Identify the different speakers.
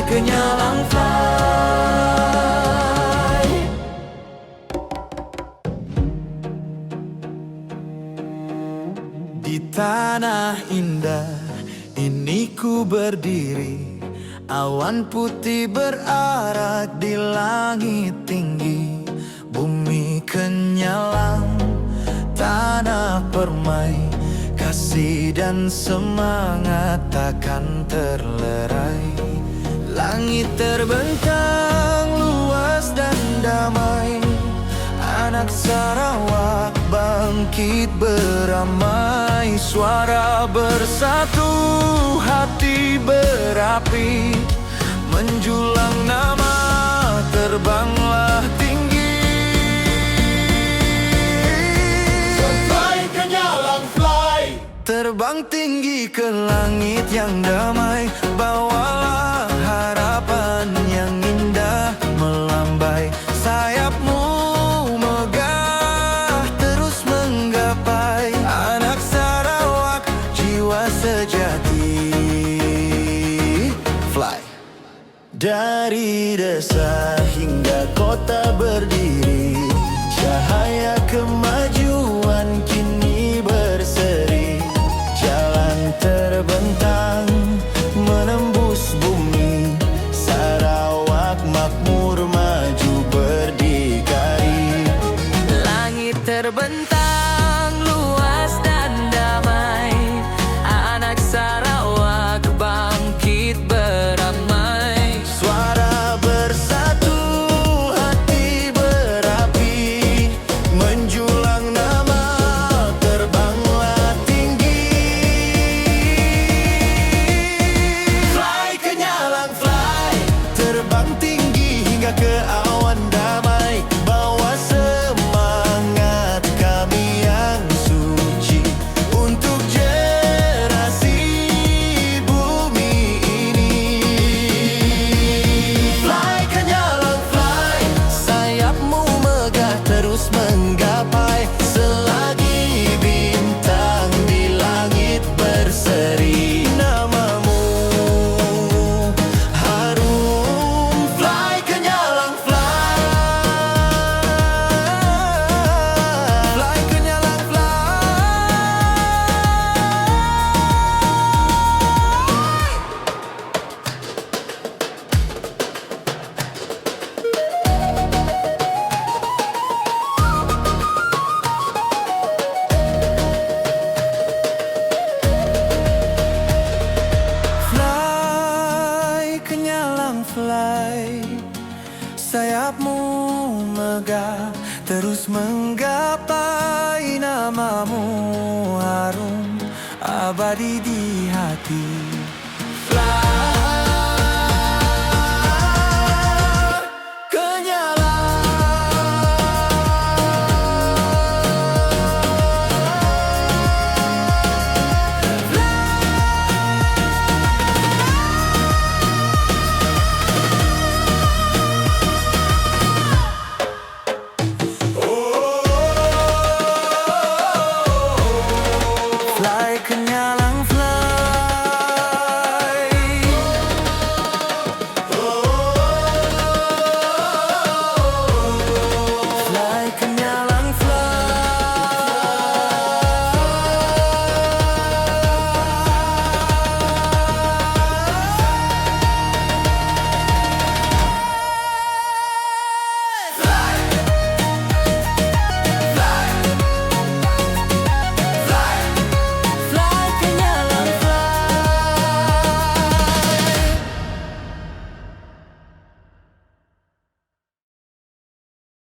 Speaker 1: kenyalang fly. Di tanah indah ini ku berdiri, awan putih berarak di langit tinggi. Bumi kenyalang, tanah permai, kasih dan semangat takkan terlerai. Langit terbentang luas dan damai, anak Sarawak bangkit beramai. Suara bersatu, hati berapi, menjulang nama, terbanglah tinggi. Fly kenyalang fly, terbang tinggi ke langit yang damai. Bawalah harapan yang indah melambai, sayapmu megah terus menggapai. Anak Sarawak jiwa sejati, fly. Dari desa hingga kota berdiri, cahaya kemajuan kini berseri. Jalan terbentang menembus bumi, Sarawak makmur maju berdikari. Langit terbentang luas dan damai, anak Sarawak bangkit beramai. Suara bersatu, hati berapi, menjulang nama, terbanglah tinggi. Fly kenyalang fly, terbang tinggi hingga ke awan damai. Bawa semangat kami yang suci untuk generasi bumi ini. Fly kenyalang fly, sayapmu megah terus menggapai. Selagi bintang di langit berseri, namamu harum. Fly kenyalang fly, fly kenyalang fly. Fly kenyalang fly, sayapmu megah terus menggapai. Namamu harum abadi di hati.